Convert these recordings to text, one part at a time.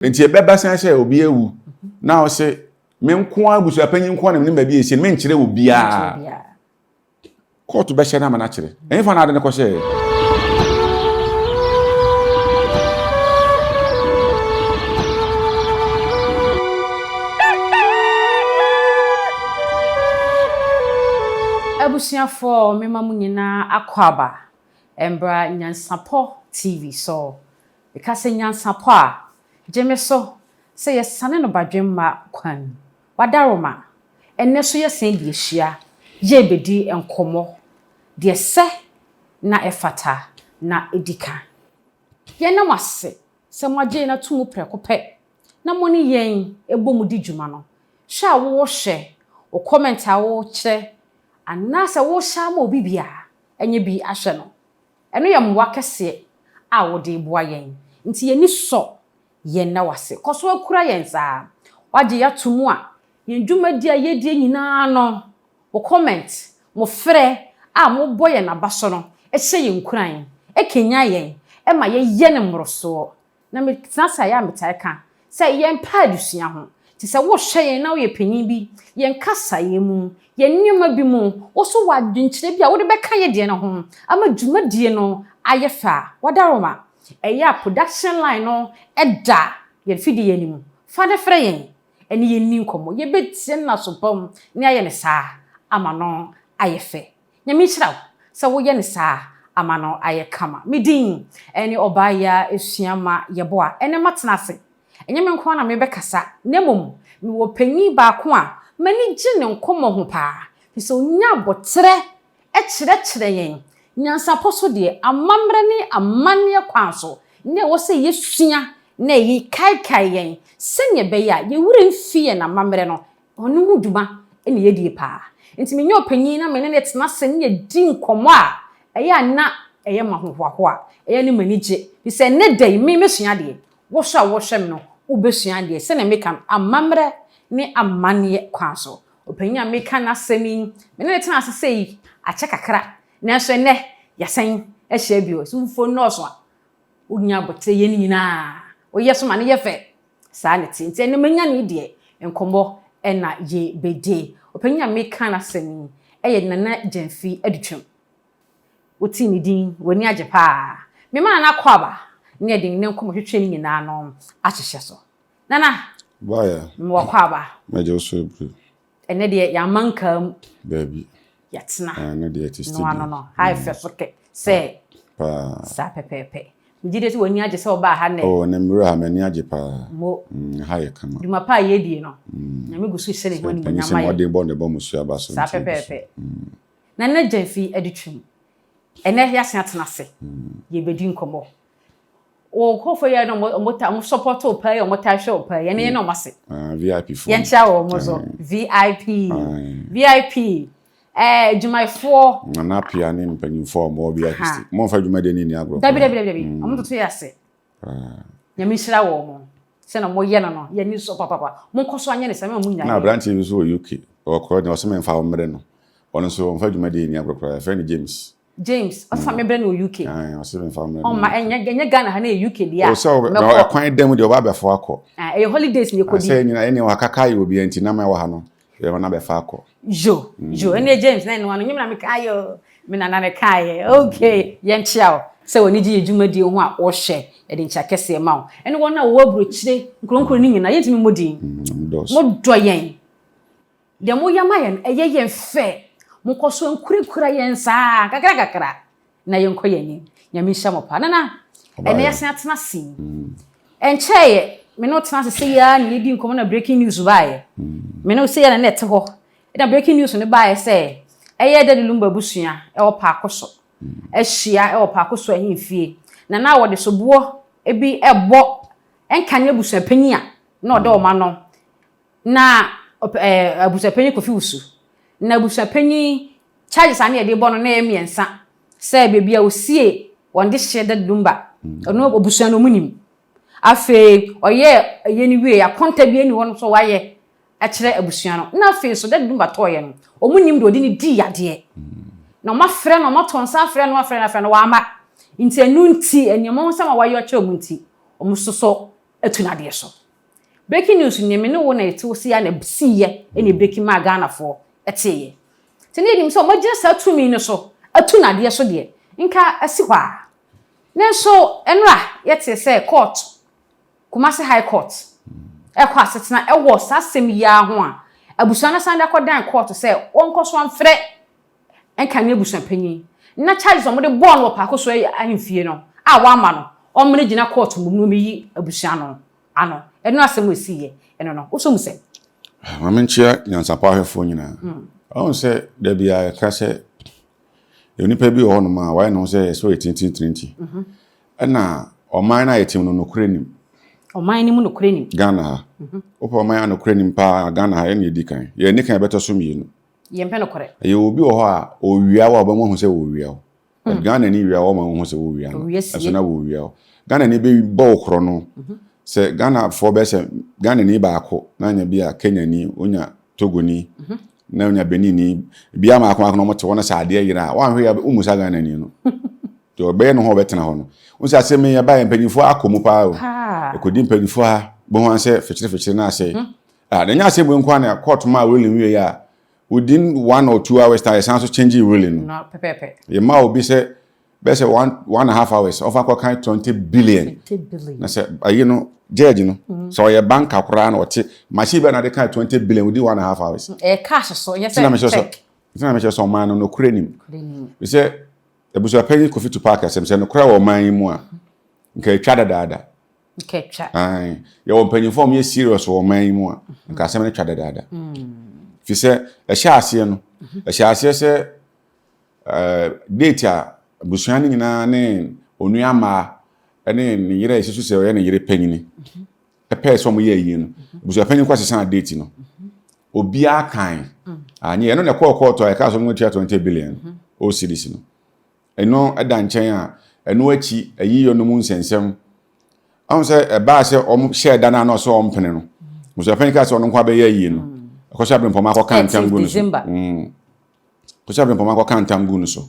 Enti ebeba san hye obi ewu. Na o se me nko abusuapanyin nko na me ba bi esi me nkyere obi a. Court be hye na ma na kyere. Enfa na ade ne ko hye. Abusiafo mema mu nyina akwaba embra Nyansapo TV so because Nyansapo a jeme so say yesane no badwemma kwan wadaroma enne so yesen die hia ye bedi enkomo de se na efata na edika ye na wase se moje na tumu prekope na moni yen ebomu di djuma no hwa wo hye o comment a wo kire anasa wo sha ma obi bia enye bi ahwe no eno ye mwa kese a wo de boa yen nti ye ni so ye na wase koso akura yen saa waje ya tumu a yen dwumadi a ye die nyina no wo comment mo frɛ a mo boye na baso no ehye yen kuran ekenya yen e ma ye ye ne mmoroso na me tsasa ya metai ka sɛ yen pa adusua ho ti sɛ wo hwɛ yen na wo ye panyin bi yen kasa yen mu yen nyuma bi mu wo so wadwenkyere bi a wo de bɛka ye de no ho ama dwumadie no ayefa wadaroma eya production line no eda ye fidi yen mu fa de frɛ yen ene yen ni nkomo ye betie na sopam ne aye ne saa ama no ayefe nyame kyerɛw sɛ wo ye ne saa ama no aye kama medin ene obaya esuama yeboa ene matena ase enye me nko na me bekasa nemom me wo panyi ba ko a mani gye ne nkomo ho pa so nya botre e kyerɛkyerɛ yen Nyansapo so de amamre ne amane kwanso ne wo se yesua na yi kaikai yen senye beya ye wure mfie na amamre no ono hu dwuma ene ye die pa nti me nya opanyi na me ne tena se ne di nkomo a eya na eye mahohoaho a eye ne mani gye bi se ne dai me mesua de wo so a wo hwem no wo besua de se na me kan amamre ne amane kwanso opanyi a me kan asemi me ne tena ase sei ache kakra na so ne yasen ehye bio so mfo nọọsụ a onya bote ye nyina oyeso ma ne ye fe saa ne tinti ne manya ne de enkombo na ye bede opanyi a me kan asemi eye nana Jamfi adutwam oti ni din woni ajepa me ma na kwaba ne de ne nkomo hwehwe ni nyina no ahyehye so nana baya me wakwaba meje so ebru ene de ya mankam baby yatna na de artist no hi fefoke say pa sa pepepe mjide ti woni age se oba ha ne oh na miro ha mani age pa mo haye kama duma pa ye die no na me gusu se ne woni nyama ye de bon de bon musu aba so sa pepepe na Jamfi adutwam ene ya se atena se ye bedi nkomo o kofo ye no mo support o pa ye mo ta hwe o pa ye ne no mase VIP for ye ncha wo mo so VIP Jumaifo na Appiah ni mpanyimfo mo bi artist mo fa dwuma de ni agro dabi amu to yase nyame hira wo mo se na mo ye no ye ni so papa mo nkoso anye ne se me mo nya na branch bi so UK o ko de o se me fa wo mre no ono so fa dwuma de ni agro friend James o fa me bre no UK o se me fa mre o ma enye Ghana ha na UK dia o so me kwan dem de o ba be fo akọ e holidays ni kodi se nyina ene wakaka yi obi anti na ma wa ha no ye na be fa akọ jo ene James na no nyim na me kayo me na ne kaye okay ye nchiao se woni ji edwumadi ho a wo hye e de ncha kese ma wo ene wona wo abrochire nkronkro ni nyina yetimi modin mo do yen de mo yama yen eye yen fe mo koso nkurikura yen saa kakra na yen koyen nyame hya mo pa na ene yesen atena si encheye me no tena se ya na yedi nkomo na breaking news bae me no se ya na net ho na breaking news ne bae se eye de Lumba busua e wo pa akoso ehia e wo pa akoso ahimfie na wo de sobo ebi ebo enkanya busapani a na ode o ma no na abusapani kofi usu na abusapani charges ane de bo no na emiensa se bebia osie wonde hye de Lumba ono abusua no munim afe oye yeni wie akonta bi eni wono so waye a kire abusua no na afe so de Lumba toye no omunim de odi ni di yade na ma frɛ no ma tonsa frɛ no afrɛ na frɛ no wa ama nti enu nti enimo nsama waye o kire omunti omusoso etunade so breaking news ni me ne wo na eti wo si ya na siye eni breaking ma Ghana for eteye tene nim so mo gye sa tumi ne so etunade so de nka asi hwa nenso enra yete say court Kumasi High Court ekwa setena ewo sasem ya ho a abusua na sanda kodan court say wonko so amfre enka ne abusua panyin na charge so mo de ball wo pa ko so ahemfie no a wa ma no omre gina court mu no yi abusua no ano eno asem wesiye eno no wo so mu se mamenchia Nyansapo ahefo nyina on say there be a kase onipa bi ho no ma why no say so 1830 na oman na yetim no nokrenim oman ni mu nokrenim Ghana opa oman na nokrenim pa Ghana ha ye dikan ye nikan beto so mienu ye mpe nokre ye obi ho a owia wa ba mo hu say owia Ghana ni wia wo ma hu say owia no eso na owia Ghana ni be bo okro no say Ghana for be say Ghana ni ba akọ na nya bia Kenya ni onya Togo ni na onya Benin ni bia ma akọ no mo te wona sa ade yira wa hwe ya umusa Ghana ni no to obe no ho betena ho no unsa aseme ya ba empanyifo akomu pa o ekodi empanyifo ha bo ho anse fechire na ase na nya asem nko na court ma ruling we ya within 1 or 2 hours time sanso change ruling no pepepe ye ma obi say be say 1.5 hours of akọ kan 20 billion na say ayi no judge no so ye bank akora na ote machine be na de kan 20 billion within 1.5 hours cash so yes check tina me so man no kurenim we say Abusapanin Kofi Tupac asem se no kra wo man mu a nka twa dadaada nka twa ai ye wo mpanyinfo me serious wo man mu a nka asem ne twa dadaada fi se ehya ase no ehya ase se date a abusuani nyina ne onua ma ene ne yire esesu se ye ne yire panyini epe so mo ye yi no Abusapanin kwase san date no obi akan anye eno ne call to e ka so mo 20 billion o series no eno eda nchen a eno achi ayiyo no mu nsensem am say e ba se om share dana na so om pene no Abusapanin ka so no kwa be yi no akosha be mpoma akọ kan tam gu no so akosha be mpoma akọ kan tam gu no so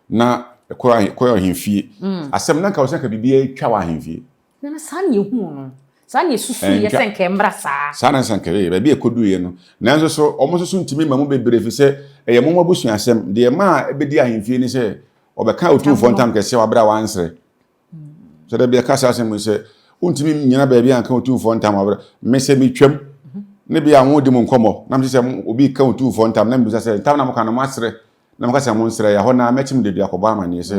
na ko ahemfie asem na ka wo se ka bibia twa wa ahemfie na san ye hu no san ye susu ye senke mbra sa na senke be bia ekodu ye no nanso so omo so ntimi mamu bebre fi se eye mo mabusu asem de ma ebedi ahemfie ni se obeka otumfo ntam kese wabra wansre so da bia kasa asem se untimi nyina ba bia anka otumfo ntam wabra mese mi twam ne bia wo di mo nkomo na mse se obi ka otumfo ntam na mbisa se ntam na mo kana mo asre na mo kasa mo nsre ya ho na mechim de bia ko ba mane se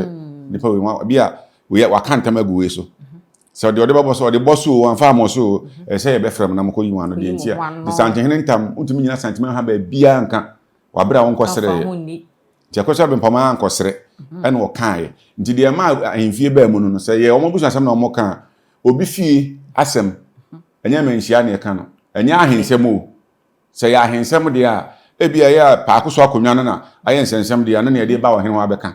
nipa we bia we wakantam agu we so de babo so de boso wan fa mo so say be frem na mo ko yiwa no de ntia de sante hene ntam untimi nyina sante ha ba bia anka wabra won kosere ti akosa be mpama ankosere ene wo kan nti de ma ahemfie ba mu no say ye omo busu asem na omo kan obi fie asem enya menhia na e kan no enya ahensem o say ya ahensem de a ebia ya pa akoso akonwa no na aye nsensem de a no na de ba wo hene wa be kan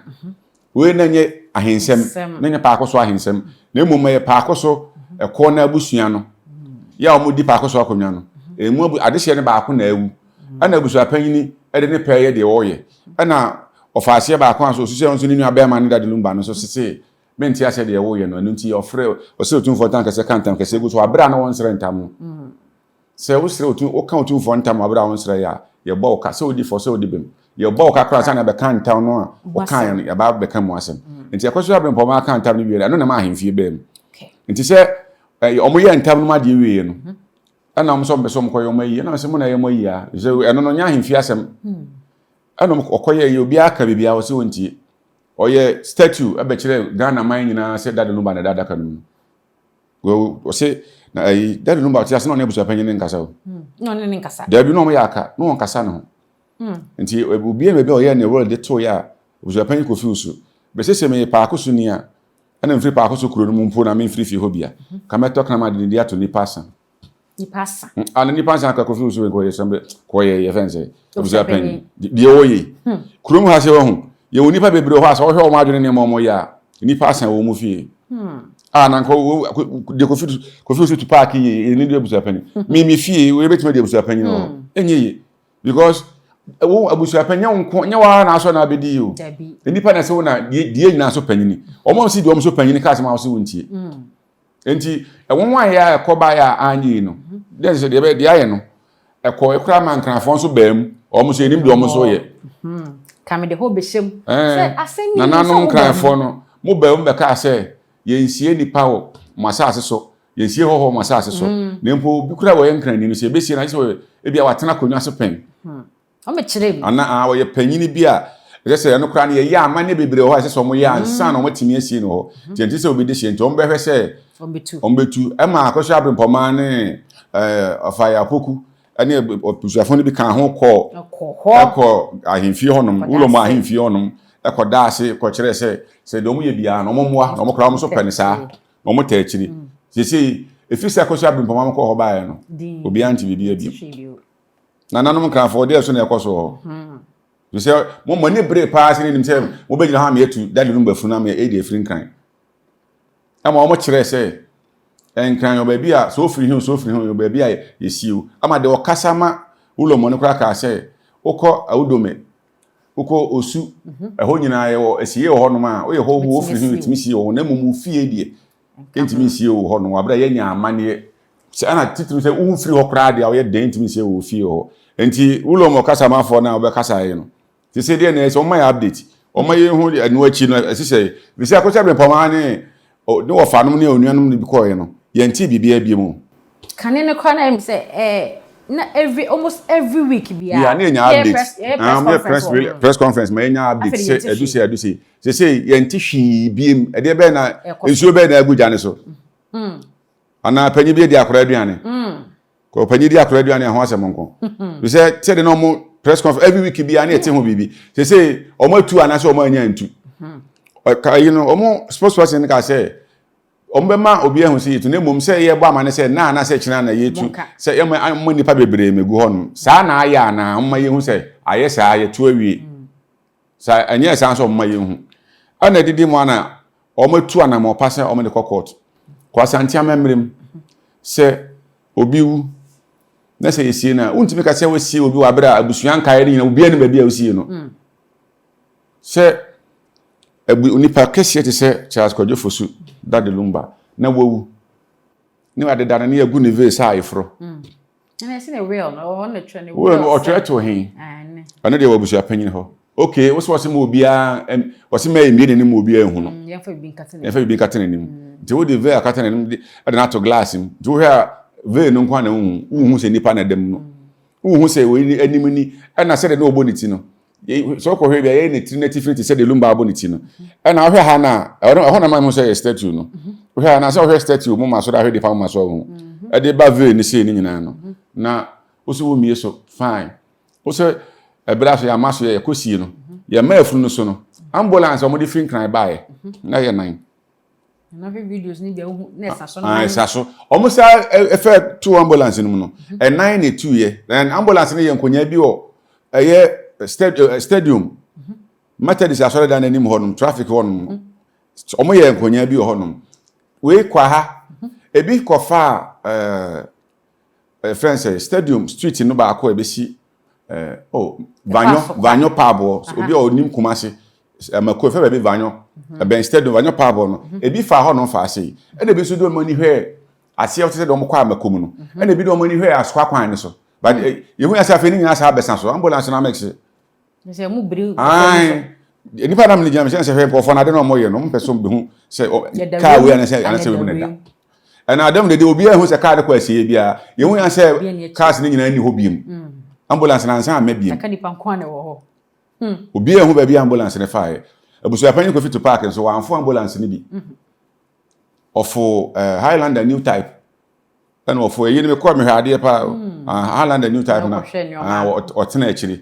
we na nye ahensem na nye pa akoso ahensem na emu ye pa akoso ekọ na abusua no ya omo di pa akoso akonwa no emu adehye ne ba ako na ewu ana Abusapanin ede ne peye de wo ye ana ofaase ba akon so sise onso ni nua be ma ne dade Lumba no so sise menti ase de wo ye no nti ofre o se otun for tank se kantam kese gu so abra na won sere ntam se wo sere otun o kan otun for ntam abra won sere ya ye bo ka se odi for se odi bem ye bo ka kra sa na be kantam no a o kan ya ba be kan mu asem nti akoso abra mpoma kantam ni wiere no na ma ahemfie bem nti se omo ye ntam no ma de wiye no ana omo so be so mko ye omo yi na se mo na ye mo yi a se eno no nya ahemfie asem ana okoye ye obi aka bibia wo se wontie oye statue abekire Ghana man nyina se dade Lumba na dada kanu wo se na dade Lumba ti ase na Abusapanin nkasa o no ne nkasa da bi no mo ya aka no nkasa no nti obi eme be oye na world de to ya Abusapanin ko fi usu be se me pa akoso ni a ana mfiri pa akoso kuro no mumpo na me mfiri fi ho bia ka me talk na ma de dia to ni pasa ana ni pasa ka ko fi usu ko ye sembe ko ye fense Abusapanin de oye kuro mu ha se wo hu ye woni pa bebre ho asa wo hwe o ma adwene ne mo ya ni pasa wo mu fie na nko de ko fi Tupac ye ni de Abusapanin mi fie we betima de Abusapanin no enye ye because wo Abusapanin nko nya wa na aso na abedi yo ni pa na se wo na die nyina so panyini o mo si de o mo so panyini ka se ma so wontie enti won wa ya ekoba ya anyi no den se de aye no ekra man kranfo so baam omo so enim de omo so ye kame de ho behiem se asemi na nanom kranfo no mo baam be ka se yensie nipa wo masase so yensie ho masase so na mpo bi kura wo yenkran ni se besie na se e bia watena konwa so pen o me kire ana wo ye panyini bi a je se no kra na ye amane bebre ho se so mo ye ansa na mo timi asie no ho tienti se obi de hye nti o mbehwe se ombetu e ma akosha abrempoma ne afaya poku ane opusuafo ne bi kan ho ko ahemfie honom ulomo ahemfie honom ekoda ase ko kire se de omo ye bia na omo moa na omo kra omo so pene saa na omo ta akiri sisi efisi akosha abrempoma ko ho baaye no obi anti bibia bi na nanom kranfo de so na ekoso you say mo money break pass ni nim say mo be gina ha me etu dadi Lumba funa me e de free nkran ama omo kire say enkran yo ba bia so free hin yo ba bia yesiu ama de okasama ulomo ne kra ka say ukọ awudome ukọ osu eho nyina ye wo esiye ho no ma o ye ho wo free hin timi sie wo na mumu fie die entimi sie wo ho no abra ye nya amane se ana titiri say u free ho kra dia o ye den timi sie wo fie ho enti ulomo kasama fo na obekasa ye no ti se dia na so my update o my hu anu achi no asise bi se akocha brempoma ne no wo fa no ne onuanum ne bi ko ye no ye nti bibia bi mu kane ne kwa na im say na almost every week bia ya na nya update press conference ma nya update se edu se ye nti hwi biem e de be na ensuo be na aguja ne so ana panyi bi di akora aduane ko panyi di akora aduane ho asem nko bi se te de no mo press conference every week bia na ete ho bibi se omo atu ana se omo anya ntu ka you know omo spokesperson ka say omo be ma obi ehun se yitu na mom se ye bo amane se na se kina na yetu se ye mo nipa bebre megu hon sa na aya na omo ye hu se aye sa ye tu awie sa anya sa so omo ye hu ana didi mo ana omo tu ana mo pase omo de court ko Asante amemrem se obi wu na se yesie na untimi ka se wosie obi wa bra abusuan kae ni na obi ani ba bia wosie no se unipa kese te se Charles Kojofosu dadi Lumba na wawu ni wa de dana ne agu ne vase ayefro na se ne real no o na twa ne o twa to hin ana de wabusu apanyin ho okay wo so mo obi a wo se mai mi ne mo obi a hu no ya fa bi katene nim de wo de ve akatene nim de na to glass nim de wo ha ve no kwa na hu se nipa na dem no hu se we anim ni na se de no oboniti no so ko hwe bia ye ne trinity se de Lumba aboniti no na hwe ha na ho na ma mo se statue no hwe na se hwe statue mo ma so da hwe de pa mo so ho e de ba ve ni se ni nyina no na wo so wo mie so fine wo se ebra so ya maso ye kosie no ya ma afuru no so no ambulance o mo de free cry bae na ye nan na videos ni bia hu na esa so no esa so o mo sa efe two ambulance no no e 9 e 2 ye then ambulance ni ye nkonya bi o ye stadium Methodist asore dan anim honum traffic honum o mo ye nkonya bi honum we kwa ha ebi kofa friends stadium street no ba akọ ebesi vanyo pabo obi onim kumase amako fe be vanyo ben stadium vanyo pabo no ebi fa ho no fa ase e na bi so do mani hwe ase o te do mo kwa amakom no e na bi do mani hwe aso kwan ne so but yehu asa fe ni nyina asa besan so ambulance na make se mu bri ai ni pa na me jam se hwe po na de no mo ye no mo person be hu se ka we na se ana se we na da and adam de obi ehun se ka de kwa sie bia yehu ya se cars ni nyina ni ho biem ambulance na nsan amabiem aka ni pankwan ne wo ho obi ehun ba bi ambulance ne faaye Abusapanin ko fit Tupac so wa anfo ambulance ni bi ofo Highlander new type and ofo eyi ni me ko me hwade pa Highlander new type na o tena akiri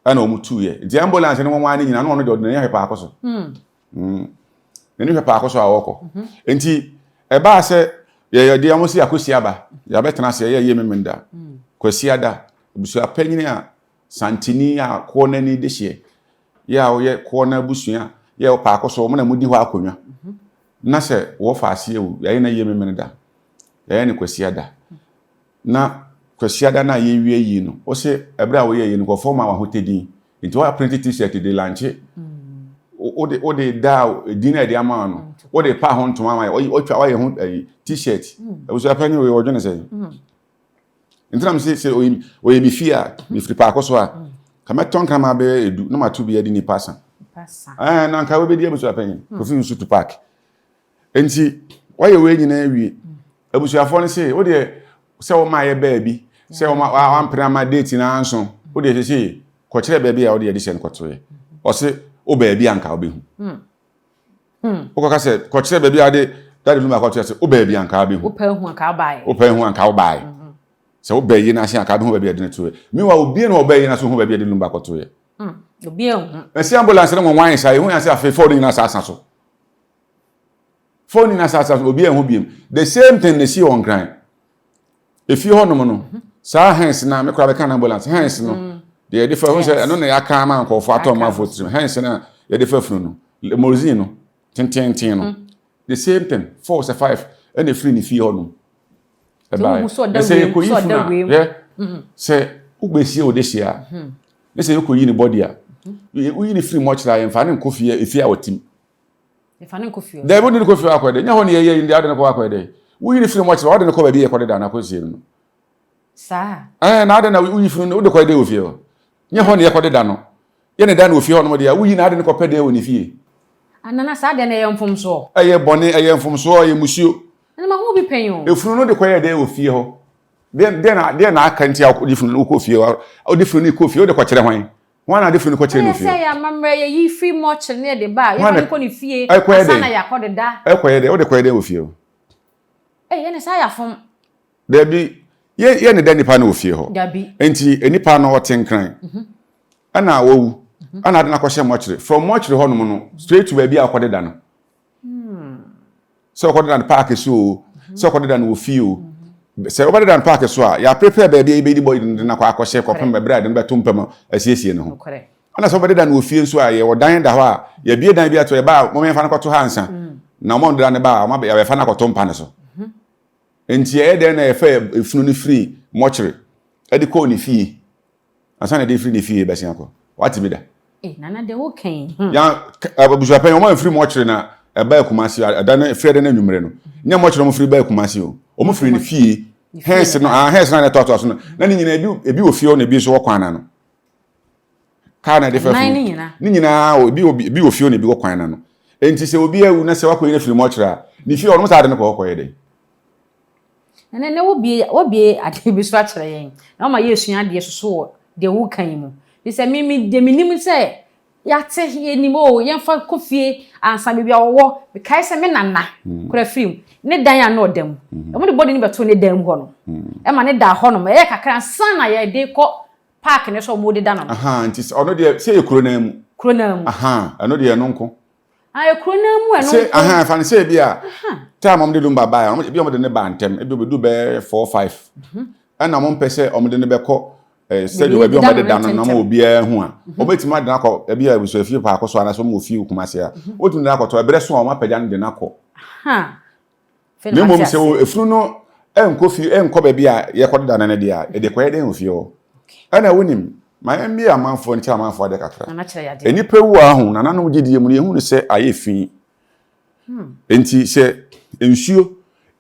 ana o mutu ye di ambulance ni won ani nyina na ono de ordinary hwe pa akoso ni hwe pa akoso awoko enti e ba se ye de amosi akosi aba ya betena se ye memenda kwasi ada Abusapanin a santini a ko nani de hye ya o ye ko na busua ye o pa akoso mo na mudi hɔ akonwa na se wo fa ase ewu ya na ye memenda ya ne kwasi ada na kwasi ada na ye wie yi no o se ebra wo ye yi no ko forma wa hotedin nti wa print t-shirt de lanche o de da din na de ama no what they pa hon to mama o twa wa t-shirt Abusapanin we odwene say ntinam say o ye bi fia mi free pa akoso a kama ton kama be edu no ma to bi adi ni pasa na nka we be di Abusapanin ko fi nsu Tupac enti wa ye we nyina awie abusuafo ne say o de say o ma ye ba bi say o ma ampre ma date na anso o de say ko kire ba bi a o de edition ko to ye o say o ba bi anka obehu o ko say ko kire ba bi a de daddy Lumba ko to say o ba bi anka obehu o pa hu anka bai o pa hu anka bai say o ba yi na se anka hu ba bi ade to ye mi wa obi na o ba yi na so hu ba bi ade Lumba ko to ye obi hu e si ambulance na won wan sai hu ya say afi for ni na sa so phone na sa obi hu biem the same thing they see on grind if you hono no sa hands na me kra be kan ambulance hands no they dey for say no na ya kan man ko for atom man for trim hands na ya dey for funu no limousine no ten no the same thing 4 or 5 and free ni fi hono e ba say ko yifuna yeah say ugbesi o de hia they say ko yi ni body a we ni free much la en fa ne ko fi e fi a otim e fa ne ko fi they wouldn't go for akwede nya ho ne ye ndi ade ne ko akwede we ni free much la ade ne ko ba bi ye ko de da na ko sie no sa na ade na we free no de ko de ofie o nya ho ne ye ko de da no ye ne da na ofie ho no de ya we na ade ne ko pe de woni fie anana sa de ne ye mfom so eye bone eye mfom so ye musio na ma ho bi penyo efunu no de ko ye de ofie ho de na aka ntia ko di funu no ko ofie o de funu ni ko ofie o de ko kire hwan wana de funu ko kire no ofie say ya mamre ye yi free much ne de ba ye fa ko ni fie sana ya ko de da ko ye de o de ko ye de ofie o ye ne sa ya fom de bi ye ne da nipa na ofie ho enti enipa no otenkran ana wowu ana de na ko hye mochre from mochre ho no no straight to baby akode da no so akode da park so so akode da no ofie o se obade da park so a ya prepare baby be di boy de na ko akose ko pem bebra de beto mpem asiesie no ho ana so obade da no ofie so a ye wodan da ho a ya bie dan bi ato ye ba mo me fa na ko to hansa na mo ndra ne ba ma ya fa na ko to mpa ne so enti e de na e fa efunu ni free mochre e di ko ni fie Asante de free ni fie be sin akọ what be da nana de wo kan ya Abusapanin o ma free mochre na e ba Kumasi ada na free de na nwumre no nya mochre mo free ba Kumasi o mo free ni fie hands no hands na to so na ni nyina ebi ofie o na ebi so wo kwan na no ka na de fa ni nyina o ebi ofie o na ebi wo kwan na no enti se obi awu na se wakoyi na free mochre a ni fie o no sa de no ko ye de ne wo bie ade bi so a kire yen na ma ye sua ade so de wo kan mu bi se mi de minim se ya te ye ni mo ye fa kofie ansa bi bia wo bi kai se me nana kura film ne dan ya no dem e mo de body ni beto ne dan ho no e ma ne da ho no e kakra san na ye de ko park ne so mo de da no nti ono de se ye kuro na mu ano de no nko kuro na mu eno se fa ne se bia time om de Lumba ba ya bi om de ne ba ntem e bi obedu be 4-5 ana mo mpese om de ne be ko studio we bi om de da no na mo obi hu a obetima de na ko e bi abuso afie pa akoso ana so mo ofie Kumasi a otu de na ko to ebere so o ma pagya de na ko ne mom se efunu no enko ba bi a ye ko de da na ne de a e de ko ye de ofie o ana wonim ma embi amanfo nti amanfo de kakra na kire ya de enipa wu ahu na nanu gidie mu ne hu ne se aye fi enti se ensuo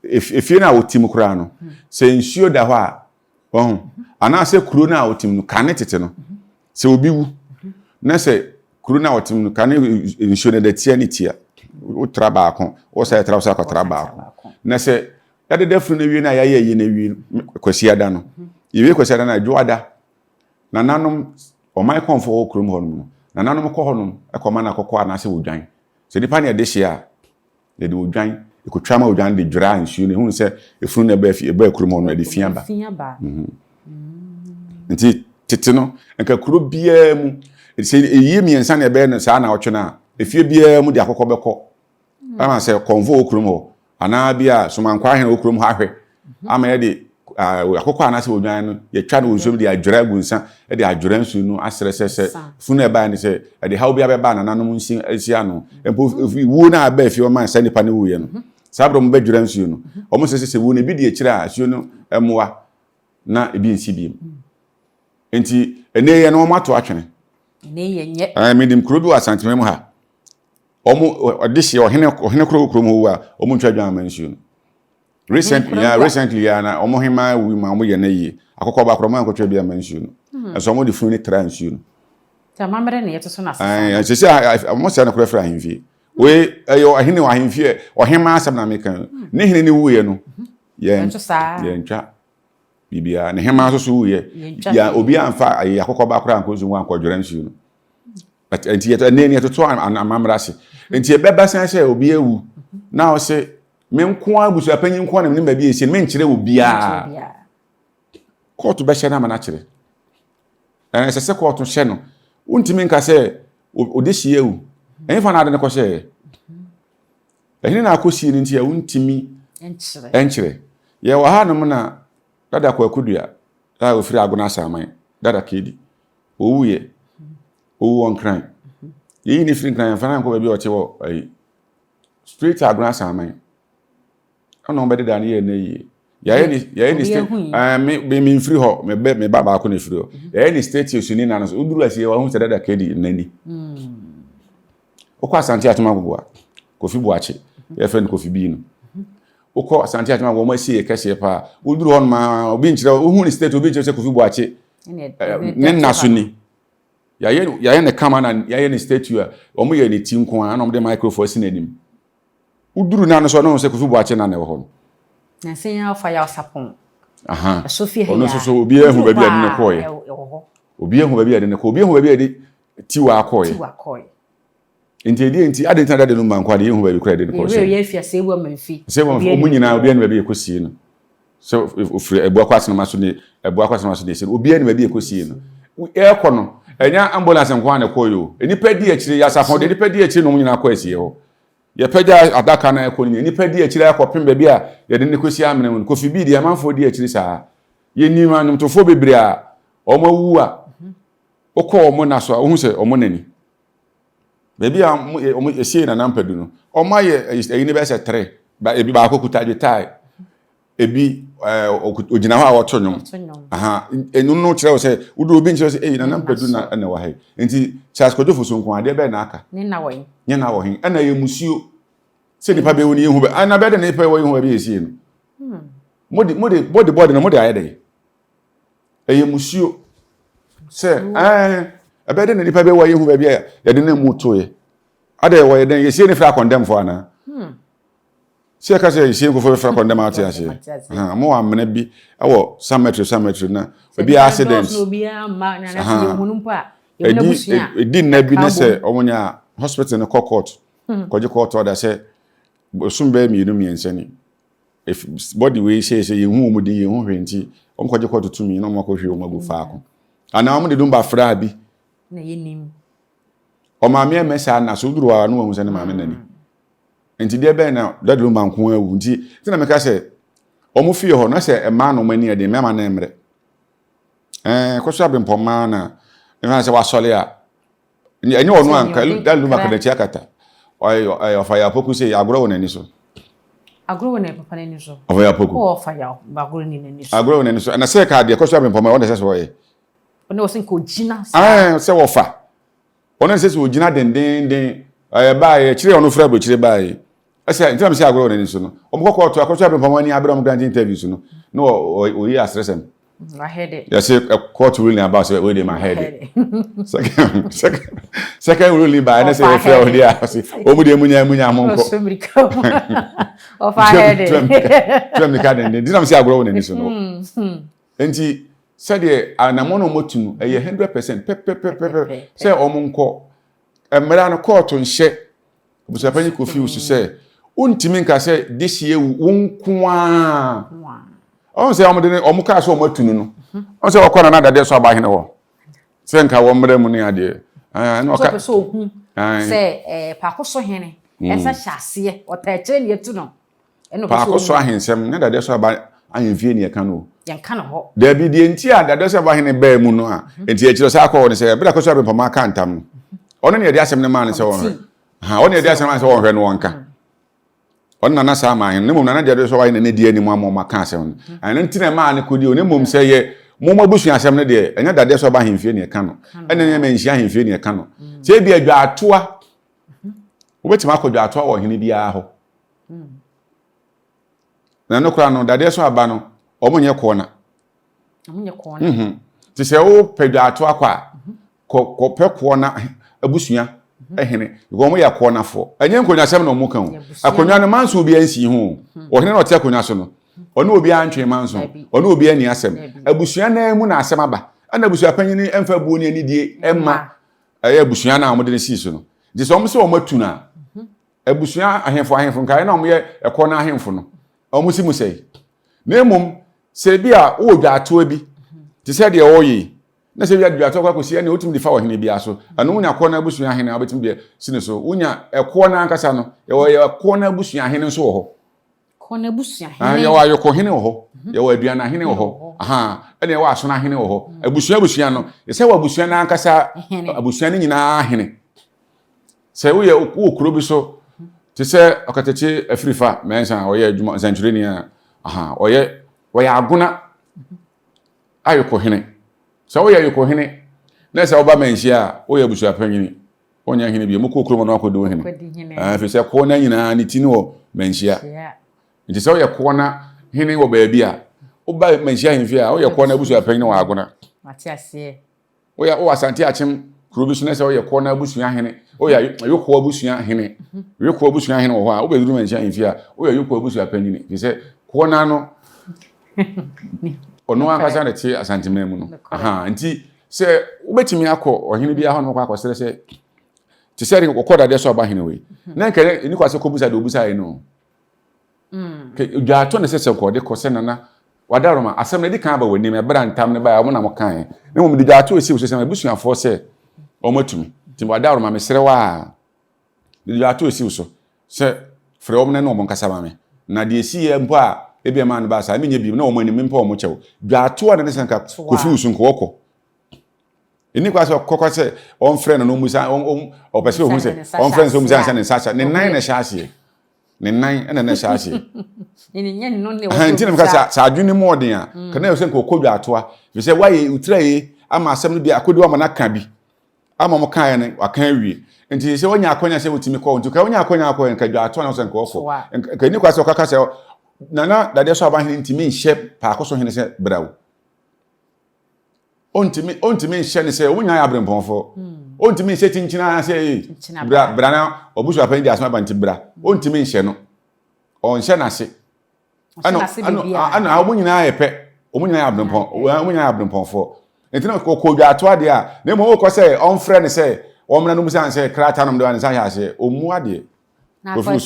efie na otim kura no se ensuo da ho a ohun ana se kuro na otim no kane tete no se obi wu na se kuro na otim no kane ensuo na da tia ni tia o traba akon o sa tra o sa ko traba akon na se ya de defru na wi na ya ye na wi kwasi ada no yewe kwasi ada na adwoada na nanom o mai konfo kuro ho no na nanom ko ho no e ko ma na kokko ana se wodwan se dipa na de hia de wodwan ikotwama odwan de dwira nsuo ne hu se efunu na ba fi eba kuro mo no de fiaba nti tete no enka kuro bia mu se eyi miensa na ebe no sa na otwe na efie bia mu de akokọ beko ama se konvo kuro mo ana bia somankwa ahen okuro mo ahwe ama ye de akokọ ana se odwan no ye twa na onsuo de adwira gunsa de adwira nsuo no asresese funu eba ne se de hawo bia beba na nanom nsi asia no empo wu na aba efie o man sa nipa ne wu ye no sabro mo badwira nsuo no o mo sese wu ne bi de akira asuo no emoa na ebi nsi bi enti ene ye no mato atwene ne ye nye medim kuro bi Asante mem ha This year, ohene kromo wa omo ntwa dwan mansuo no. Recently na omo hema wi ma omo ye na yi. Akokọ ba kromo ankotwa bia mansuo no. So omo de funu ni transuo no. Ta mamre na yeto so na asesa. Se omo se na kura fra ahemfie. We ayo ahene wa ahemfie, ohema asem na mekan. Ne hene ni wuye no. Ye ntwa bibia ne hema so wuye. Ya obi amfa akokọ ba kura ankozu wan kodwere nsuo no. But enti yet na ni to amamrase. Enti e beba san se obi ewu. Na o se me nko abusuapanyin nko na me ba bi esi me nkyere obi a. Court be hye na ma na kyere. Se court hye no. Untimi nka se odehye ewu. Enfa na ade ne ko hye. Ehini na akosi ni nti ya untimi enkyere. Ye wa ha no mu na dada kwa akudua. Da ofiri agona asaman. Dada kedi. Owuye. Owu on cry. Yi ni free cry fa na nko ba bi o che wo straight agona asaman. Ono be deda na ye na yi. Ya ni state me free ho me baba ko na free ho. Ya ni state usuni na no uduru asie wa hu se dada kedi nani. Okwa Asante atuma gboa. Kofi buache. Ye friend Kofi bi no. Okwa Asante atuma wo ma sie kese pa. Uduru hon ma obi nkyere hu ni state obi nkyere se Kofi buache. Ne naso ni. Ya ne kama na ya ne statue a omo ye ne ti nko a na omo de microphone si nanim. Uduru na no so no se Kofi buache na ne wo ho. Na senya ofa ya osapon. Sophie he. Ono so obi ehu ba bi ade ne koye. Obi ehu ba bi ade ne ko. Obi ehu ba bi ade tiwa akoye. Enti ade ntada de no man kwa de ehu ba bi kra de ne ko. We ye fia se ewu manfi. Se omu nyina obi ane ba bi ekosie no. So ofre ebu akwase no maso ne ebu akwase no maso de se obi ane ba bi ekosie no. Ekọ no enya ambulance nkwa na koyo. Enipa di akire ya safon de enipa di akire no mu nyina akọ asie ho. Ye pagya adaka na ekọ ni enipa di akire akọpem ba bi a ye de ne kosi amene mu Kofi bi di amanfo di akire saa. Ye ni manum tofo bebre a omo wu a okọ omo na so a ohun se omo nani. Baby omo esie na nampadu no. Omo ye eyini be se 3 ba ebi ba akokuta de tai. Ebi ogina ho a woto nyom. Enu no kire wo se udu obi nkire se na nampadu na wa hai. Enti Charles Kodofo so nko ade be na aka. Ni na wo yin. Nye na wo hin. Na ye musuo. Se nipa be woni ehu be. Ana be de na ipa wo ehu be esie no. Modi body na modi ayede. Eye musuo. Se ebe de na nipa be wo ehu be bia ye de na mu toye. Ade wo ye den ye sie ni fra condemn for ana. Se ka se sie ko for fra condemn out ya se. Mo amene bi ewo cemetery na obi accident. Obi ama na na se hunu mpa. Ye na busua. Edi na bi na se omonya hospital na court. Koje court order se sumbe mi no miensani. If body we say ye hu mu di ye hu hwenti omkoje court to mi no makohwe o magu faako. Ana omo de Lumba fra bi na ye nim. O maame emesa na so duru wa no hu se ne maame nani. Enti de be na dad Lumba nko awu nti na meka se omo fie ho na se ema no mani ade mema na emre. Kwaso abempoma na ema se wasole a enye onu anka dad Lumba kada chi akata. Oyo fire poku se agro wonani so. Agro wona papa nani so. Oya poku. O fire agro ni nani so. Agro wonani so. Na se ka de kwaso abempoma wona se so ye. Ona o se ko gina. Se wo fa. Ona se wo gina den ba ye kire ono fra bo kire ba ye. Ase ntam se agro wonani so no. Omkoko to akwaso abempoma ni abram grand interview so no. No o yi asresem. I heard it. You say a court ruling about say we dey my head. Second ruling by na say fair o dia say o mu dey munya monko. Of I heard it. Tram the card and dinam say agro wonani so no. Enti say dey anamono motunu eye 100% say o monko. Emra no court nhye. Abusapanin Kofi usu say untimi nka say this year wonko a. On say omuka so matunu no. On say okona na dade so abahene ho. Se nka wo mre mu ne ade. Na oka so hu. Se pakoso hene. Esa hyase otache ne etu no. Eno pakoso ahensem ne dade so aba ahemfie ne ka no. Yen ka no ho. Da bi de nti a dade so abahene ba mu no a. Enti ekiro sa akọ ne se bela koso abempama ka ntam. Ono ne de asem ne ma ne se wo. Ono ne de asem ma se wo hwe no wonka. Onna na sa ma hin ne mum na de so wa ne di ani mu amoma ka asem. An ntina ma ne kodi ne mum se ye mum abusu asem ne de enya dade so ba hemfie ne ka no. Ene ne ma nhia hemfie ne ka no. Se bi adwa atoa Wobɛtimi akɔdwa ato wɔ hene biara ho. Na no kora no dade so aba no omonye kona. Omonye kona. Ti sɛ wo pedwa ato akwa ko pe kona abusua ehene. Go mo ya kona fo. Enye nkonya sem na omo kan. Akonya no manso obi ansi ho. Wo hene na ɔte akonya so no. Ɔno obi antwe manso. Ɔno obi ani asem. Abusua na mu na asem aba. Ana abusua panyini emfa buo ne anidie emma ɛyɛ abusua na amode ne si so no. Di sɛ ɔmo sɛ ɔmo atuna. Abusua ahemfo nkae na ɔmo yɛ ɛkɔna ahemfo no. Ɔmo si mu sɛ. Na emom sɛ bi a wo dwa ato bi. Ti sɛ de ɔyɛ. Na sɛ bi dwa ato kwa kosi na otum di fa wɔ hene bia so. Ano wonya kɔna abusua hene abetum de sine so. Wonya ɛkɔna ankasa no. Yɛ kɔna abusua hene nso wɔ hɔ. Kɔna abusua hene. Yɛ wɔ ayɔkɔ hene wɔ hɔ. Yɛ wɔ aduana hene wɔ hɔ. Aha. Ɛna yɛ wɔ asona hene wɔ hɔ. Abusua no. Yɛ sɛ wɔ abusua na ankasa abusua ne nyinaa hene. Sɛ wo yɛ wo kuro bi so ti sɛ ɔkatachi Afrifa mensa ɔyɛ adwuma Zanchureni aha ɔyɛ agona ayɔkɔ hene. Sɛ wo yɛ ayɔkɔ hene na sɛ wo ba menhia wo yɛ abusua panyini onya hene bi mo kɔ kuro mo no akɔdo hene. Fi sɛ ko na nyinaa ne ti ne wɔ menhia. Nti sɛ wo yɛ ko na hene wɔ baabi a wo ba menhia hemfi a wo yɛ ko na abusua panyini wɔ agona. Mate ase. Wo yɛ wo Asante akyem kuro bi so na sɛ wo yɛ ko na abusua hene. O ya yoko abusua hene. Yoko abusua hene wɔ hɔ a wo beduru menhia hemfi a wo yɛ yoko abusua panyini. Fi sɛ ko na no ono akasa na te Asante memu no. Aha nti sɛ wobetimi akɔ ɔhene bia hɔ no kɔ akɔsere sɛ ti sɛ de kokɔ dade so aba hene we. Na nkɛ ni kwase kɔbusa de obusa no. Ke dwa to ne sɛ kɔ de kɔ sɛ nana wadaroma asɛm na di kan aba wani me bra ntam ne ba ya mo na mo kan. Ne mo de dwa to esi wo sɛ abusuafo sɛ ɔmatumi. Ti wadaroma me sere wa de dwa to esi wo so sɛ frɛ ɔmo ne no ɔmo nkasa ba me. Na de esi ye mpo a ebi ma no ba sa me nya bi na ɔmo ani me mpo ɔmo kyɛw. Dwa to a ne sɛ nka kofi usu nko wɔkɔ. Eni kwa sɛ kokɔ sɛ ɔn frɛ no musa ɔpɛsɛ ɔhu sɛ ɔn frɛ no musa sɛ ne sacha ne nan na hyase. Ne nan na hyase. Ne nya no ne wo. Nti ne ka sa adwene mu ɔden a kana yɛ sɛ nka okɔ dwa a fi sɛ wayɛ utraye ama asɛm no bi akodi wa na ka bi. Ama mo kan ne akan wie nti sɛ wonya akonya sɛ wotimi kɔ nti ka wonya akonya akɔ nka dwa ato na sɛ nka ɔfɔ nka ni kwa sɛ ɔkaka sɛ nana dade so aba hene ntimi nhye pa akoso hene sɛ brawo ontimi nhye ne sɛ wonya ya brempɔnfo ontimi nhye tinkyina sɛ bra na obusu apan di asoma banti bra ontimi nhye no ɔnhye na se ana omunyina yɛ pɛ omunyina ya brempɔn omunyina ya brempɔnfo ntina ko dwa ato ade a na mo wo ko sɛ on frɛ ne sɛ omna no musan sɛ krata no de sa hase omu ade na ko sɛ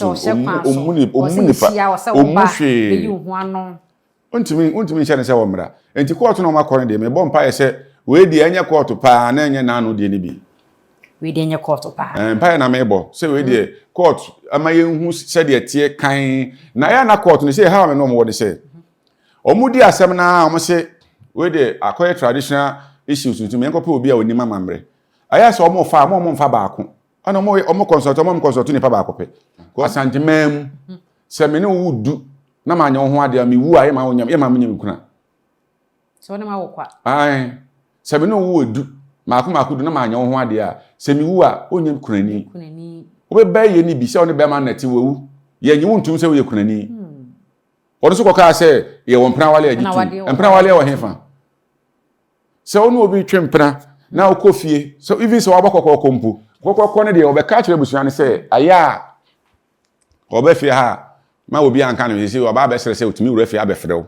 omu ni hwe ontimi nhyɛ ne sɛ womra enti court no ma kɔre de me bɔ mpa yɛ sɛ we di anya court pa na anya na no de ne bi we di anya court pa mpa na me bɔ sɛ we di court ama ye hu sɛ de tie kan na ya na court no sɛ ha me no mo wode sɛ omu di asɛm na omo sɛ we de akoye traditional issues nti me nkope obi a onima mamre aya se omo mfa baako ana omo consult ni pa baako pe ko Asante mem se me ne wudu na ma anya ho ade me wu aye ma onyam ye ma menyam kuna so ne ma wo kwa ai se me ne wu edu maako du na ma anya ho ade a se me wu a onyam kunani obeba ye ni bi se one be ma na ti wu ye nyi wuntum se wo ye kunani Odo so koka se ye won pran wale agitu. Empran wale wo hefa. Se onu obi twempra na okofie. So even so wabakọ kompo. Kokọ ne de obeka kire busua ne se aya obefie ha ma obi anka no se oba be sere se otumi wura fie abefrew.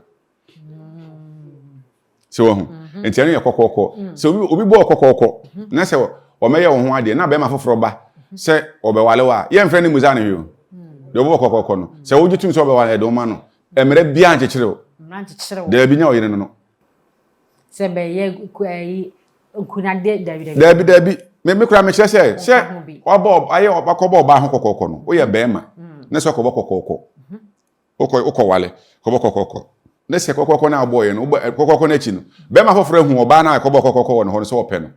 Se wo hu. Enti anu ye kokọ. Se obi bo kokọ. Na se o meye wo ho ade na be ma foforo ba. Se obewale wa. Ye mfre ne muza ne hwe. De obo kokọ no. Se wo gitum so obewale de o ma no. Emre bia nchecherew. Da bi nya oyire no. Se be ye kunade Dabi. Me kura me kire se obo aye obakobo oba ho kokoko no. Wo ye be ma. Na se okobo kokoko. Okọ wale. Kobo kokoko. Na se kokoko na aboye no. Kokoko na chi no. Be ma foforo hu oba na kobo kokoko no ho so ope no.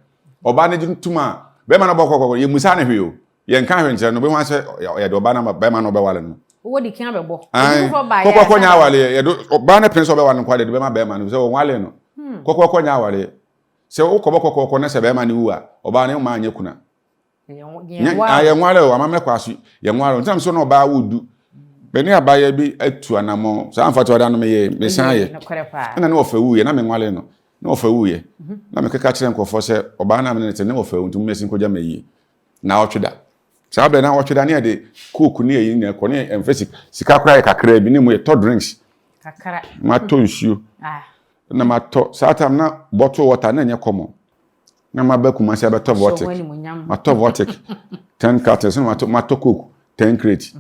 Oba na gituma be ma na bo kokoko ye musa na hwe o. Ye nka hwe nkyere no be ho ase ye de oba na be ma na obewale no. Wo di kan bebo. Kokoko nya wale ye do ba na prince obewale no kwade de be ma be ma no se wo wale no. Kokoko nya wale. Se wo kobo kokoko na se be ma ni wu a oba na ma anya kuna. ye nware o amamre kwaso ye nware ntam so no ba wodu beni abaye bi atu anamo sa amfa to da no me san ye na ne ofa wuye na me nwale no na ofa wuye na me keka kire nkofo se oba na me ne te ne ofa wu ntum mesin koja mayi na otweda sa be na otweda ne de cook ne yi ne ko ne emfesi sika kra kakra bi ne mu ye to drinks kakra ma to nsuo na ma to sa tam na bottle water na nye komo na ma ba kuma se ba to water ma to water 10 cartons ma to cook 10 crate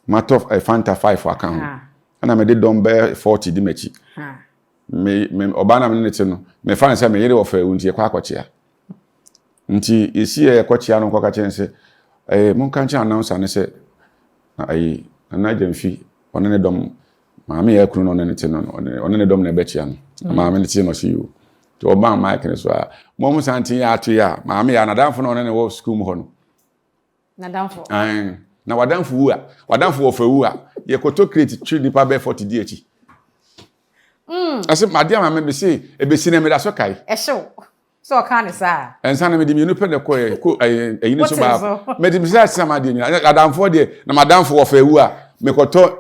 ma to Fanta 5 account ana me de don be 40 di mechi me oba na me ne te no me fa nse me yere wo fa unti e kwa akochia nti esi e akochia no kwa chense mon kan cha announce ne se na jamfi onene dom maame ya kunu no ne te no onene dom na bechia no maame ne te no si you to oba mic ne so a mom santi ya ato ya maame ya nadamfo no onene wo school mu ho no nadamfo na wadanfo wo fa wu a ye koto create three nipa be 40 di echi ase madia maame be say ebesi na me da so kai ehyew so ka ne sa ensa na me di me nupe ne ko eyini so ba me di bisa sa ma di ni adamfo de na madamfo wo fa wu a me koto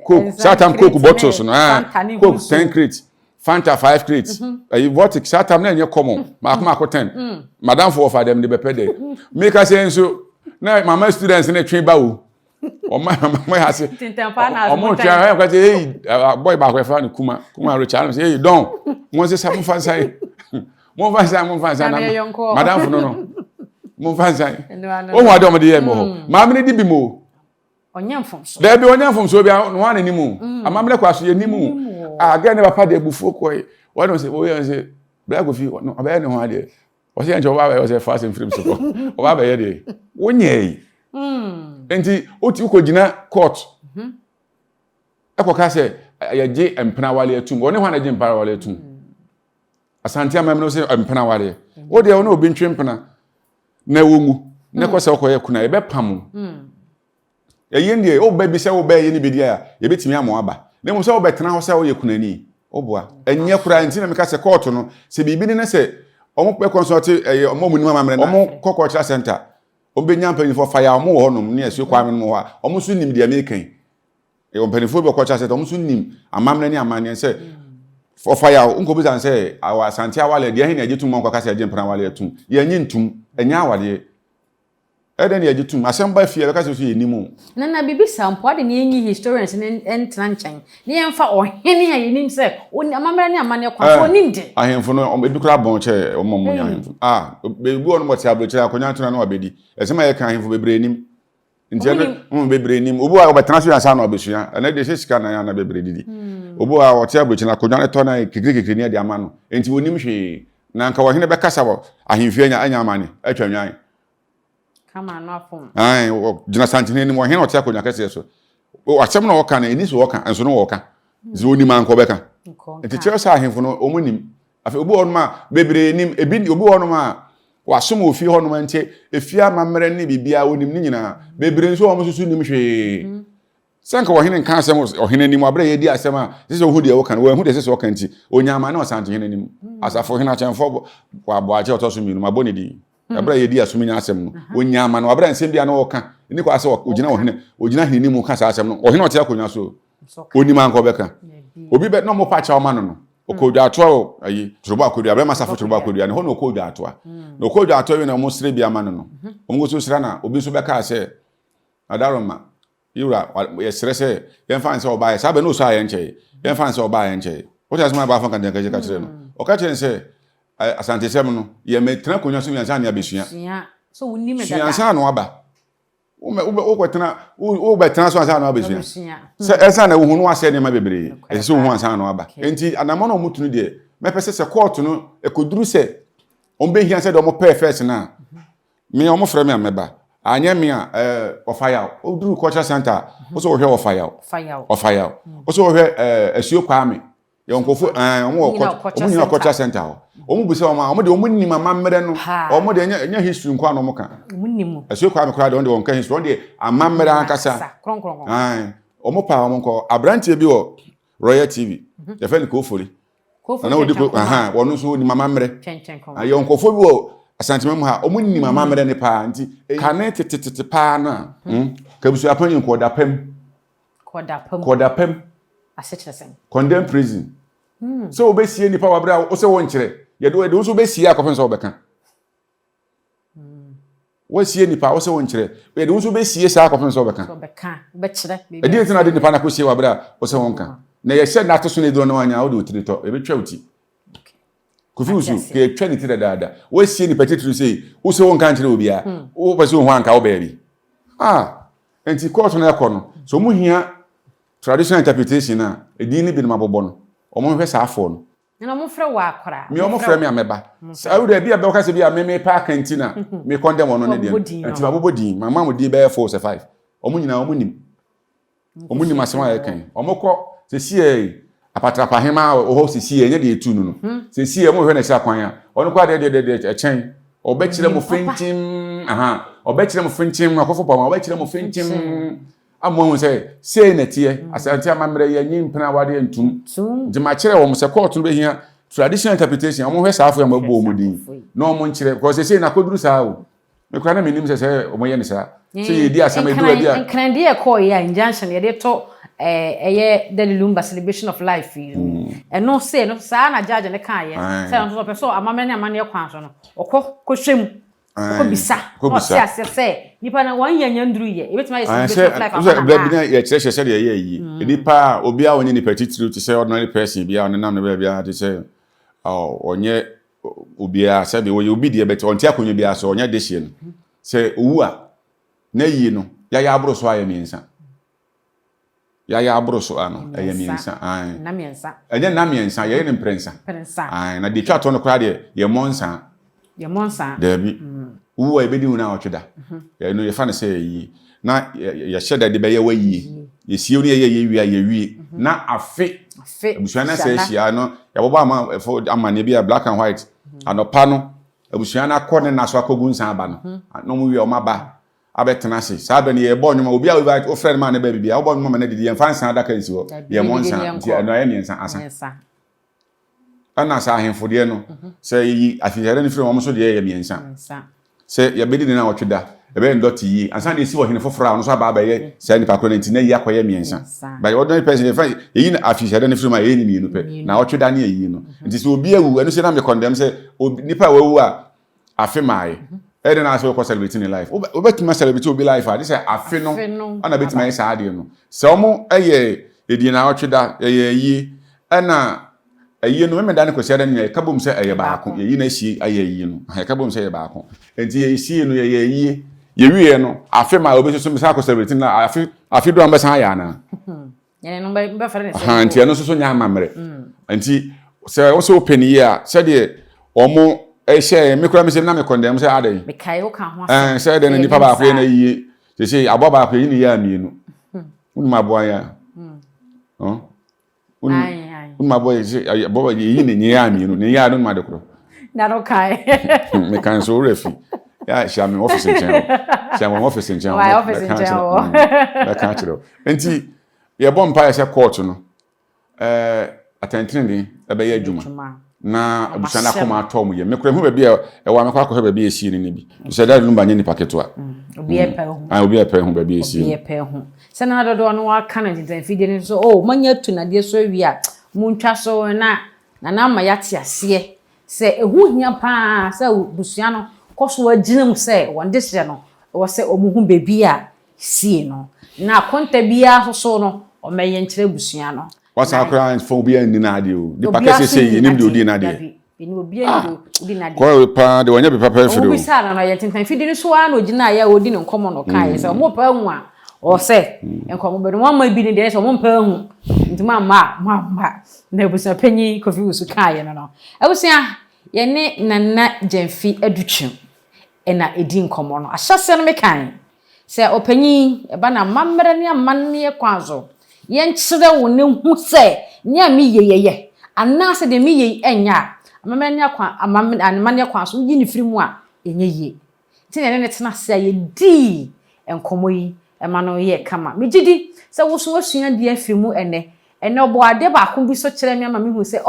coke satam coke bottles no coke 10 crate Fanta 5 crates vortex satam na enye common ma ko 10 madamfo wo fa dem de be pede me ka say enso na mama students na twen ba wo o ma ha se tintampa na o mo twa ha ka say boy ba ko fa ni kuma Richard say hey don mo se sa mo fa sai mo fa sai na madam no mo fa sai o wa do mo de ye mo ma me di bi mo onyamfom so there be onyamfom so bia no wan ni mu amamle kwaso ye ni mu aga ne papa de bufu ko we don say o ye say black of you no aba ne ho ade o say enjo ba we say fast and free so ko o ba ye de wonye enti oti uko gina court ekoka say ye je empena wale atum woni ho na je empena wale atum Asante amam no say empena wale wo de woni obi ntwe empena na womu ne ko say okoye kuna ye be pam ye ndie o ba bi say wo ba ye ni bi dia ye betimi amo aba ne mo say wo betena ho say wo ye kunani oboa enye kura enti na me ka say court no se bibi ni ne say omo pe consult omo mu ni mamre na omo culture center obenya mpanifo fire omo wo honom ne asu kwa men mo ho omo so nim dia mekan mpanifo be culture center omo so nim amamre ne amane say for fire unko bi san say awa Asante awale dia hin agitum mo kwaka say agye mpana wale atum ye nyi ntum enya awale eden ye agitum asamba fie be ka say so ye nimu na bibi sampo ade ne enyi historians ne entran nchan ne yemfa ohene a yenim say amamre ne amane kwa so nim de ahemfo no edukura bon che omo mo nya ahemfo bebu ono mo ti abrochira akonya tuna na obedi esema ye kan ahemfo bebre nim nti bebre nim obu a obetena so yansa na obesua na de sika na ya na bebre didi obu a otia abrochira akonya ne to na kikiri ne de ama no enti wonim hwe na nka wohene be kasa bo ahemfo anya amane atwa nwan kama no afom jina santine ni mo hene otia akonya kase so o asem na wo ka na eni so wo ka enso no wo ka zi oni man ko be ka enti chere sa ahemfo no omunim afi obu ono ma bebre nim ebi obu ono ma wasom ofi ho no ma ntie efia mamre ne bibia onim ni nyina bebre nso o mususu nim hwe sanka wo hene nka asem o hene nim abra ye di asem a sese wo hu de wo ka wo hu de sese wo ka nti onyama na Asante hene nim asafo hene achenfo wa bo aje otoso mi no ma boni di abra ye di asum nya asem no onyama na abra nsem bia na wo ka ni ko ase ogina wo hene ogina hene nim ka sa asem no o hene otia konya so onim an ko be ka obi be no mo pa cha o ma no okodwa ato ayi turuba akodwa abra masafo turuba akodwa ne ho no okodwa ato no okodwa ato we na mo sire bia ma no omgo so sira na obi so be ka se adaroma yura ye sire se ye fan se oba ye sabe no so aye nche ye fan se oba ye nche o ta sema ba fan kan de ka kire no o ka kire se Asante sem no ye metra konyo so yansa na abesua so woni me dada yansa no aba o kwetena o betena so yansa na abesua se esa na wo hu no ase ne ma bebre e se wo hu yansa na aba enti anamo no mutunu de mepese se court no ekoduru se ombe hia se de omo perfect na me omo frame ameba anya me a ofaya oduru culture center o so wo hwe ofaya o so wo hwe asuo kwame ye onkofo omo culture center omo bu se omo de omo ni mama mmere no omo de nya history nkwa no moka omo nimu asuo kwame kra de won ka history de amammere akasa omo pa omo nko abrantie bi wo Royal TV ye fe ni Kofori na odi ko wono so ni mama mmere ayo onkofo bi wo Asante memu ha omunni mama mere ne pa nti kane tetete pa na Abusapanin kodapem asekyeresen condemn prison so obesie nipa wabra wo se won kire ye de wo so obesie akofenso obeka wo sie nipa wo se won kire ye de wo so obesie sa akofenso obeka be kire edi etina de nipa na ko sie wabra wo se won ka na ye hye na to so ne do no anya wo de otirito ebe twa uti Kufusu ke twa ni tire dada wo sie nipa titiri sei wo se won kan kire obi a wo pese ho anka wo baabi enti court na ekono so mu hia traditional interpretation na edin ni bi na mabobọ no omo hwe sa afọ no na mo frɛ wa akora me omo frɛ me ameba sa wo de bia be okase bia me pa kantina me condemn ono ne de enti mabobọ din mama mo di be 4 or 5 omo nyina omo nim asema ya kan omo kɔ se sie apatrapa hema oho se sie nya de etu no se sie mo hwe na sha kwan a ono kwa de echen obekire mo fintim obekire mo fintim akofo pa ma obekire mo fintim amon say na tie asante amamre ye nyimpena wade ntum de ma kire wo mo se court no be hia traditional interpretation omo hwe saafo ya mabbo mo din no mo nkire because say na koduru saa o me kwa na menim say omo ye ne saa so ye di asama edu adi a nkrande ye call ya injunction ye de to eye the Lumba celebration of life no say no saa na judge ne kan ye say no person amamre ne amane kwan so no okɔ ko bisa o se nipa na wan yanya nduru ye ebetima ye celebration of life amana ye kyerehye de ye yi nipa obi a onye nipa titiri to say ordinary person bia on nam ne bia to say onye obi a say be we obi de bet onti akonyo bia so onye de hye no say owu a na yi no ya abroso aye miensa ya abroso ano aye miensa na miensa enye na miensa ye ne prensa na de twa to no kra de ye monsa Debi uwa ebedi una otweda ya no ye fa ne say yi na ye hyeda de be ye wayi ye sie oni ye wi ye wi na afe abusua na say hia no ya bobo amane bia black and white anopa no abusua na kɔ ne naso akogu nsan aba no mo wi o maba abetena se sa be ne ye bo nwoma obi a o friend man ne ba bibia o bo nwoma na didi ye fa nsan adaka nsi ho ye monsan ti no ye nsan asa ana sa ahemfo de no se yi afihare ne firi wo so de ye miensa se ya bedi na otweda ebe ndoti yi ansa de si wo hene fofora no so aba ye se nipa ko nti na yi akoye miensa by ordinary person fa yi na afihare ne firi ma ye ni no pe na otweda na yi no nti se obi awu eno se na me condemn se nipa wawu a afe mai e de na so ko celebrate in life obetima celebrate obi life a de se afe no ana betima isa ade no se omo eye edi na otweda yi ana ayi no me dan ko sia dan ye kabom se aye baako ye yi na hie aye yi no ha kabom se ye baako enti ye hie no ye yi ye wie no afi ma obi so me sa ko celebrate na afi do amba san ya na ye no be fere ne se ha enti no so nya amamre enti se wo so open yi a se de omo ehye me kura me se na me condemn se ade me kai wo kan ho se de ni pa baako ye na yi se abo baako yi ni ya mienu unuma bo ya my boy boy yi ni ya mi no ni ya no ma de kro na no kai me kan so refi ya sha me office nchen why office nchen na kan chiro enti ye bom pa ya court no atentene e be ya adwuma na abusana koma atom ye me kro hu ba bia e wa me kwa akọ ba bia esi ni bi so da Lumba nye ni paketo a obi e pa hu obi e pa hu ba bia esi obi e pa hu se na dodo no wa kan nti fidie ni so manya tu na de so wi a muntwa so na ma yate ase se ehu hia pa se busua no koso agina mu se wonde se no wo se omuhu bebi a sie no na konta bia so no o meye nkire busua no wasa akra fo bia ni na ade o di pakase se yi nim de odi na ade ni obi ani odi na ade ko pa de wonya be papa firi o obi sa na ye tintan fidi ni so a na ogina ya odi ne nkomo no kai se mo pa hu a o se enkomo be no ma bi ni de se mo pa hu nti ma na Abusapanyin kofi usu kai no abusia ye ne nana Jamfi adutwem na edi nkomo no ahyase no me kan se opanyin e ba na mamre ne amanne kwanzo ye nkyere wo ne hu se ne ami yeyeye anase de mi ye enya amamanya kwa amamanya kwa so yi ni firi mu a enye ye ti ne tena se ye di enkomo yi e ma no ye kama megidi se wo so asua di afiri mu ene obo ade ba ko bi so kire me hu se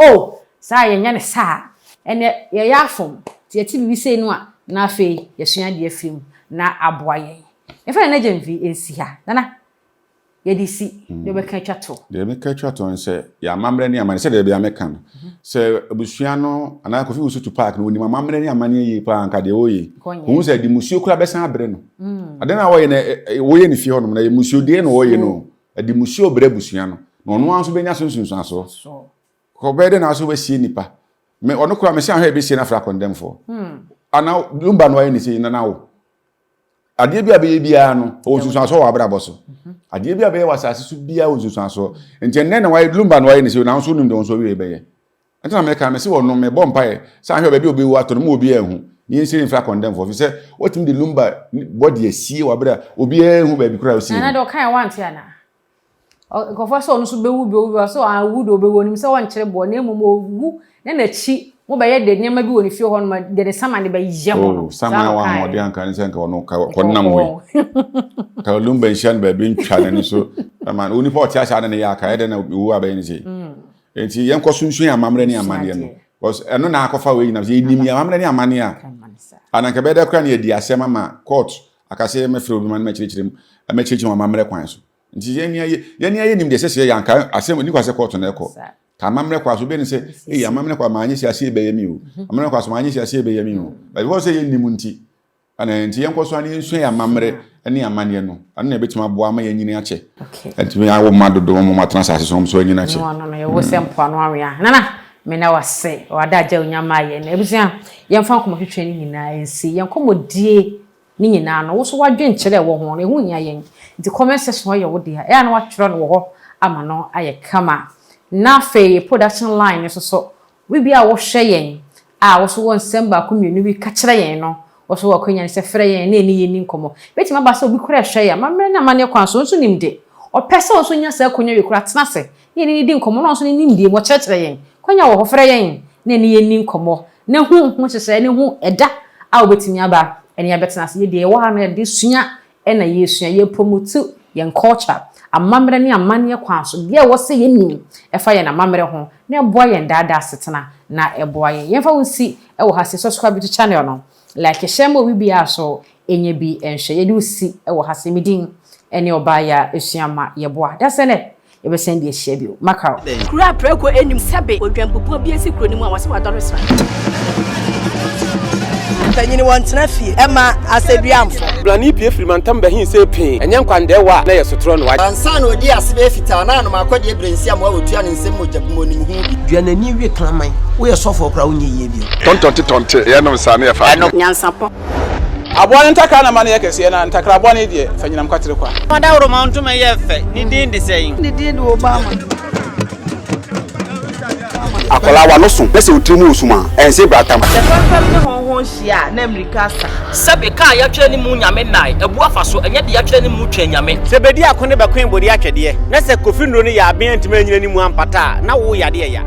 sa ye nya ne sa ene ye yafom ti ati bi se no a na fe yesua de afim na aboa yen efa na gemvi ensi ha nana ye di si de be ka twato de be ka twato nse ya mamre ne amane se de be ameka no se abusua no ana kofi usu Tupac no ni mamre ne amane yi pa anka de oyi hu se di musuo kura be san abre no ade na wo ye ne wo ye ne fi ho no na ye musuo de no wo ye no di musuo bre abusua no no anso be nya sunsun aso ko be de na aso we sie nipa me ono kura me se ahwe be sie na fra condemn for ana Lumba no ye ne se na wo ade bia be bia no o sunsun aso wa bra boso ade bia be wasase su bia o sunsun aso nti ne na wa Lumba no ye ne se na so num de so wi be ye nti na me ka me se wo no me bom pae sa ahwe be bi obi wa to no obi ehu ni nsi fra condemn for say wetin the Lumba body asie wa bra obi ehu ba bi kura o sie na do kan want ya na ko fa so no so be wu bi obi so an wu do be wonim se won kire bo na emom owu na chi mo ba ye de nema bi woni fie ho no de sama ne ba ye mo no sama wa mo de anka nse nka wono ko nam we ka Lumba nshan ba bi ntwa ne so man oni po ti asha ne ya ka e de na wu aba ni se enti yen ko sunsun amamre ni amane no because eno na akofa we na ye nim ya amamre ni amane a ananka be de kra ne di asema ma court akase me fere obi man ma chirichirim ma chirichim amamre kwan so nti ye nim de sese ya anka asema ni kwase court na eko ka amamre kwa so be ni se amamre kwa ma anyi si ase be yemi o amamre kwa so ma anyi si ase be yemi o because say ye nim nti ana nti yen ko so ani nsun ya amamre ani amane no ana na betima boa ma yanyini ache nti me awo ma dodo mo ma transase so yanyini ache no ye wo sempo anu awia nana me na wase wada agya onyama ye na ebusia yen fa nkomo hwehwe ni nyina ensi yen komodie ni nyina no wo so wadwe nkyere wo ho ne hu nya yen nti comment section ye wo dia e ana watwero no wo ho ama no aye kama na fe production line so we bia wo hwe yen a wo so won semba ko mienu bi ka kire yen no wo so wakonya ne se frɛ yen na eni yeni nkomo betima ba so obi kura hwe ya mamre na mane kwan so nso nimde o pese wo so nya sa konya we kura tena se yeni di nkomo no so ni nimde mo kyerɛkyerɛ yen konya wo ho frɛ yen na eni yeni nkomo na hu kyerɛ ne hu ɛda a obetimi aba eni abetena se ye de wo ha na de sua na ye sua ye promote yen culture amamre ne amane kwan so bia wo se yenim efa ye na amamre ho na eboa yen dada setena na eboa yen fa wonsi e wo ha se subscribe to channel no like share mo bibia so enye bi enhwe ye de usi e wo ha se midin ene oba ya esuama ye boa da se ne ye be send ye share bi makao kura preko enim sebe odwampopo bi esi kuro ni mu a wase wadore sra tanyini wantena fie ema aseduamfo blani pie frimantam ba hin se pin enye nkwandewa na yesotro no wa ansa na odi asebe fita na no makode ebrensi am wa otua ne nsem mojabumo ni hu duanani wie klaman wo ye sofo kra wonye ye bi tontonte ye no sa na ye fa nyansapo abon ntakra na mane yakese na ntakra abon ne de fanyinam kwatere kwa wada woro ma ntoma ye fe ni din de sayin ni din de obama akola wa no so pese utrimu usuma ense bratam se fanfam ne honhon hia na amerika sa sebe ka ya twa ni mu nyame nai ebu afa so enye de ya twa ni mu twa nyame se bedi akone be kwen bodi atwede na se kofi nro ni ya aben ntime nyina ni mu ampata na wo yade ya